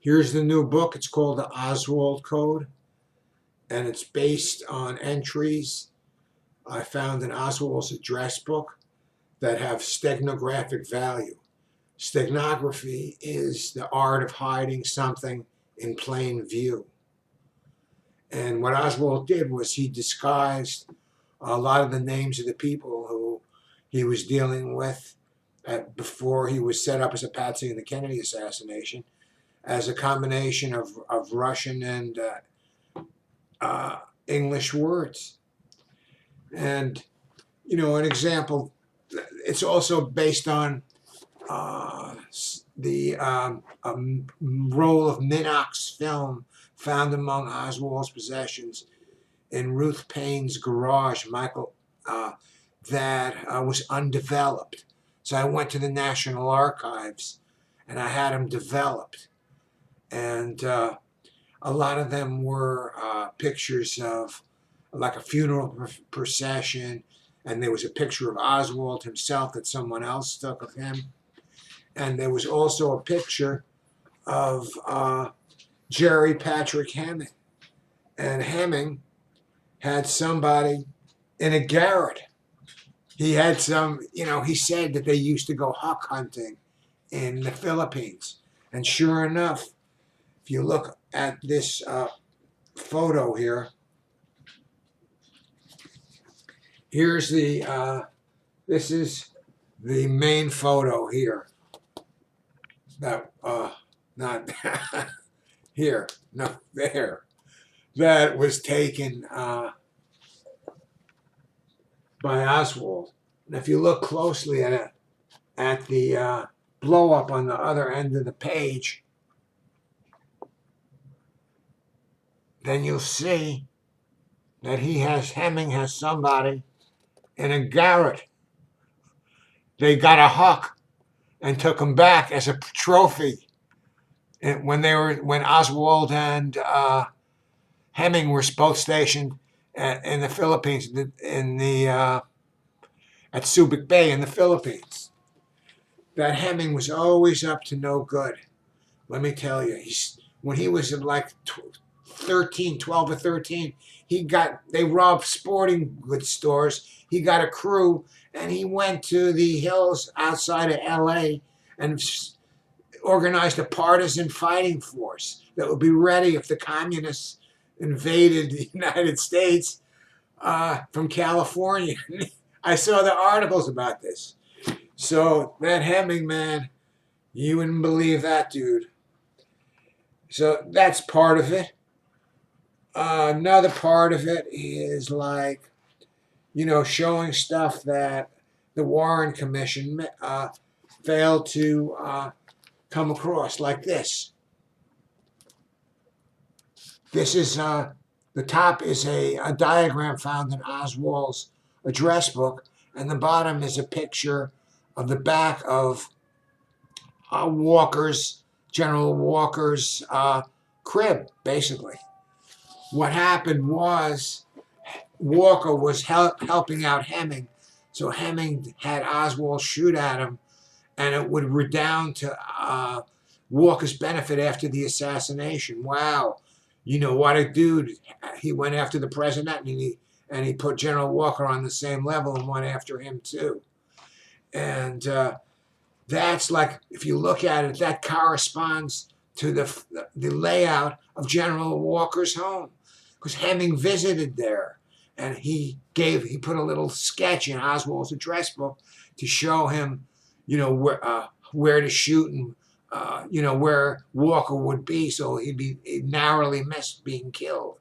Here's the new book. It's called the Oswald Code, and it's based on entries I found in Oswald's address book that have steganographic value. Steganography is the art of hiding something in plain view. And what Oswald did was he disguised a lot of the names of the people who he was dealing with before he was set up as a patsy in the Kennedy assassination as a combination of Russian and English words. And, an example, it's also based on the roll of Minox film found among Oswald's possessions in Ruth Payne's garage, that was undeveloped. So I went to the National Archives and I had them developed. And a lot of them were pictures of like a funeral procession, and there was a picture of Oswald himself that someone else took of him. And there was also a picture of Jerry Patrick Hemming. And Hemming had somebody in a garret. He had he said that they used to go hawk hunting in the Philippines. And sure enough, if you look at this photo here, here's this is the main photo here. That, not here, no, there. That was taken by Oswald. And if you look closely at the blow up on the other end of the page, then you'll see that Hemming has somebody in a garret. They got a hawk and took him back as a trophy. And when Oswald and Hemming were both stationed in the Philippines, at Subic Bay in the Philippines. That Hemming was always up to no good. Let me tell you, when he was like 12 or 13, they robbed sporting goods stores. He got a crew and he went to the hills outside of LA and organized a partisan fighting force that would be ready if the communists invaded the United States from California. I saw the articles about this. So that Hemming, man, you wouldn't believe that dude. So that's part of it. Another part of it is like, showing stuff that the Warren Commission failed to come across, like this. This is, the top is a diagram found in Oswald's address book, and the bottom is a picture of the back of General Walker's crib, basically. What happened was Walker was helping out Hemming, so Hemming had Oswald shoot at him, and it would redound to Walker's benefit after the assassination. Wow, what a dude. He went after the president, and he put General Walker on the same level and went after him too. And that's like, if you look at it, that corresponds to the layout of General Walker's home, because Hemming visited there, and he put a little sketch in Oswald's address book to show him, where to shoot and where Walker would be, so he'd narrowly missed being killed.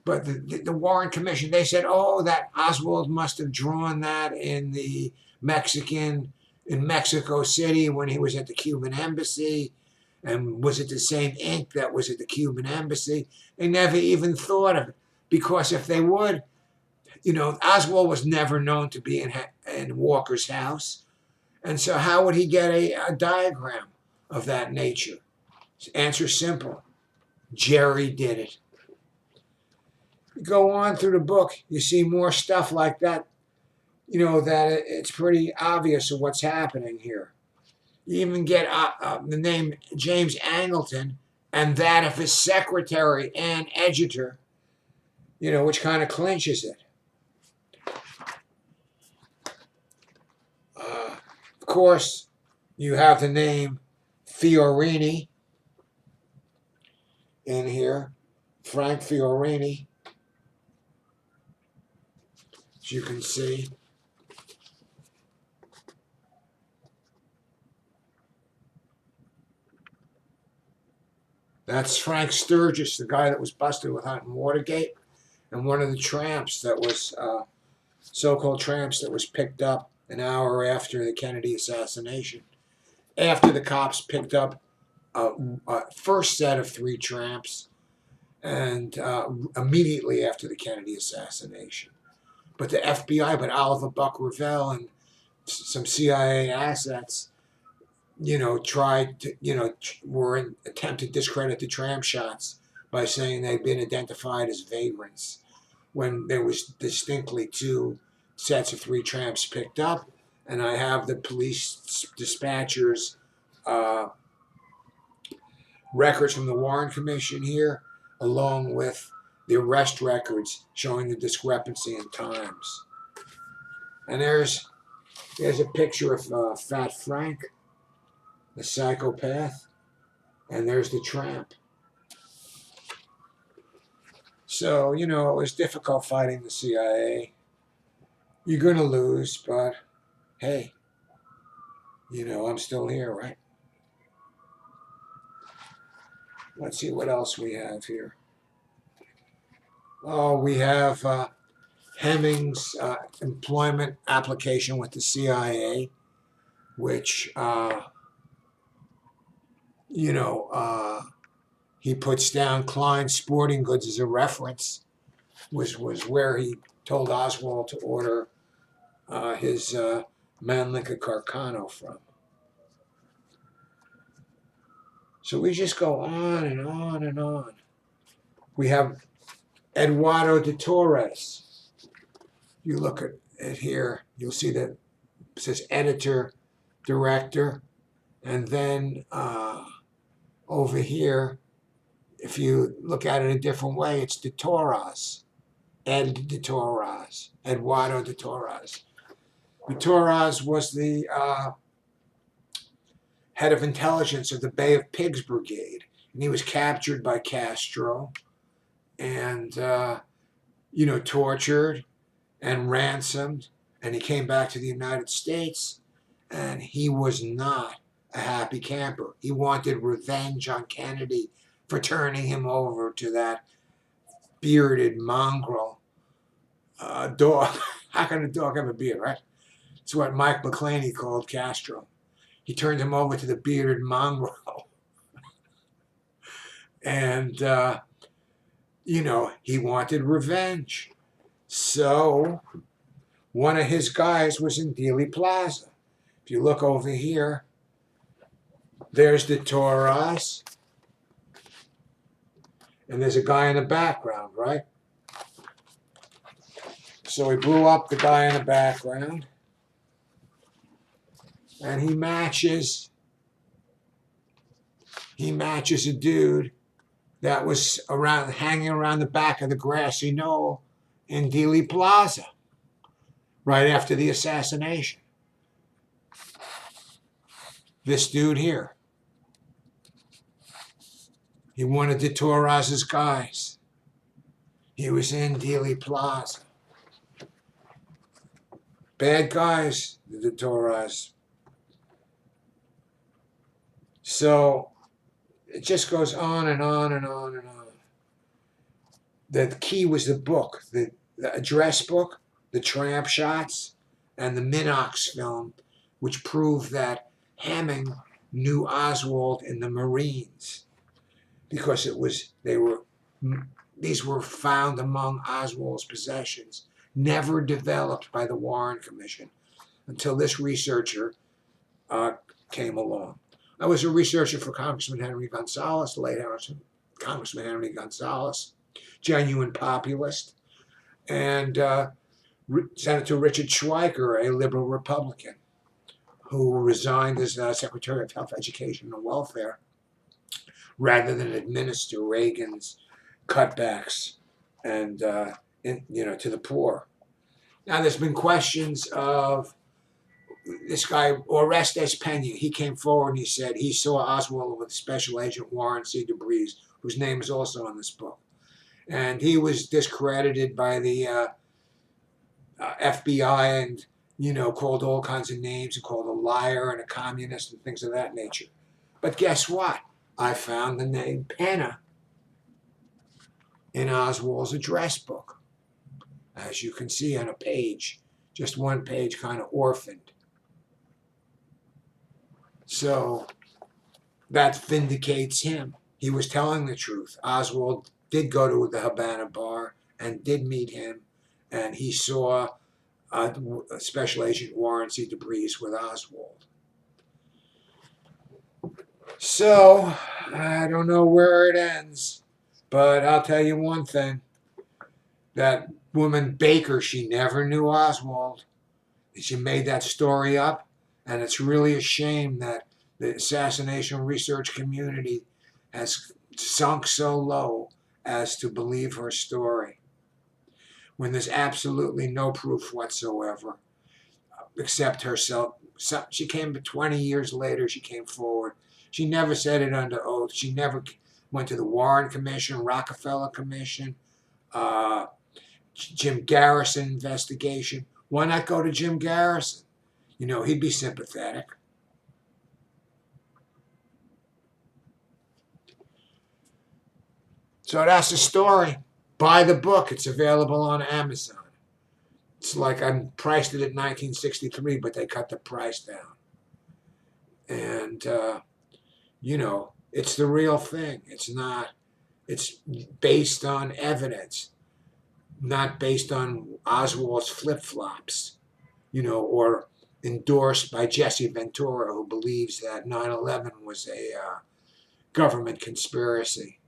But the Warren Commission, they said, that Oswald must have drawn that in Mexico City when he was at the Cuban embassy. And was it the same ink that was at the Cuban embassy? They never even thought of it. Because if they would, Oswald was never known to be in Walker's house. And so how would he get a diagram of that nature? Answer simple. Jerry did it. Go on through the book, you see more stuff like that, that it's pretty obvious of what's happening here. You even get the name James Angleton and that of his secretary, Ann Edgeter, which kind of clinches it. Of course, you have the name Fiorini in here, Frank Fiorini, as you can see. That's Frank Sturgis, the guy that was busted with hunting Watergate, and one of the tramps that was, so-called tramps that was picked up an hour after the Kennedy assassination. After the cops picked up a first set of 3 tramps, and immediately after the Kennedy assassination. But the FBI, Oliver Buck Revell and some CIA assets, tried to, were in attempt to discredit the tramp shots by saying they'd been identified as vagrants, when there was distinctly 2 sets of 3 tramps picked up. And I have the police dispatchers' records from the Warren Commission here, along with the arrest records showing the discrepancy in times. And there's a picture of Fat Frank, the psychopath, and there's the tramp. So, it was difficult fighting the CIA. You're going to lose, but hey, I'm still here, right? Let's see what else we have here. Oh, we have Hemming's employment application with the CIA, which, he puts down Klein Sporting Goods as a reference, was where he told Oswald to order his Mannlicher Carcano from. So we just go on and on and on. We have Eduardo de Torres. You look at it here, you'll see that it says editor, director, and then over here, if you look at it a different way, it's de Torres. Eduardo de Torres. De Torres was the head of intelligence of the Bay of Pigs Brigade, and he was captured by Castro and, tortured and ransomed, and he came back to the United States, and he was not a happy camper. He wanted revenge on Kennedy for turning him over to that bearded mongrel dog. How can a dog have a beard, right? It's what Mike McClaney called Castro. He turned him over to the bearded mongrel. And, he wanted revenge. So one of his guys was in Dealey Plaza. If you look over here, there's the Torres. And there's a guy in the background, right? So he blew up the guy in the background. And he matches a dude that was hanging around the back of the grassy knoll in Dealey Plaza right after the assassination. This dude here. He wanted de Torres' guys. He was in Dealey Plaza. Bad guys, the de Torres. So it just goes on and on and on and on. The key was the book, the address book, the tramp shots, and the Minox film, which proved that Hemming knew Oswald and the Marines, because these were found among Oswald's possessions, never developed by the Warren Commission until this researcher came along. I was a researcher for Congressman Henry Gonzalez, the late Congressman Henry Gonzalez, genuine populist, and Senator Richard Schweiker, a liberal Republican. who resigned as Secretary of Health, Education, and Welfare rather than administer Reagan's cutbacks and to the poor. Now, there's been questions of this guy, Orestes Pena. He came forward and he said he saw Oswald with Special Agent Warren C. DeBreeze, whose name is also in this book. And he was discredited by the FBI and, called all kinds of names and called a liar and a communist and things of that nature. But guess what? I found the name Pena in Oswald's address book, as you can see on a page, just one page, kind of orphaned. So that vindicates him. He was telling the truth. Oswald did go to the Havana bar and did meet him, and he saw Special Agent Warren C. DeBreeze with Oswald. So I don't know where it ends, but I'll tell you one thing. That woman Baker, she never knew Oswald. She made that story up, and it's really a shame that the assassination research community has sunk so low as to believe her story, when there's absolutely no proof whatsoever, except herself. She came 20 years later, she came forward. She never said it under oath. She never went to the Warren Commission, Rockefeller Commission, Jim Garrison investigation. Why not go to Jim Garrison? He'd be sympathetic. So that's the story. Buy the book. It's available on Amazon. It's like I priced it at $19.63, but they cut the price down. And, it's the real thing. It's based on evidence, not based on Oswald's flip-flops, or endorsed by Jesse Ventura, who believes that 9/11 was a government conspiracy.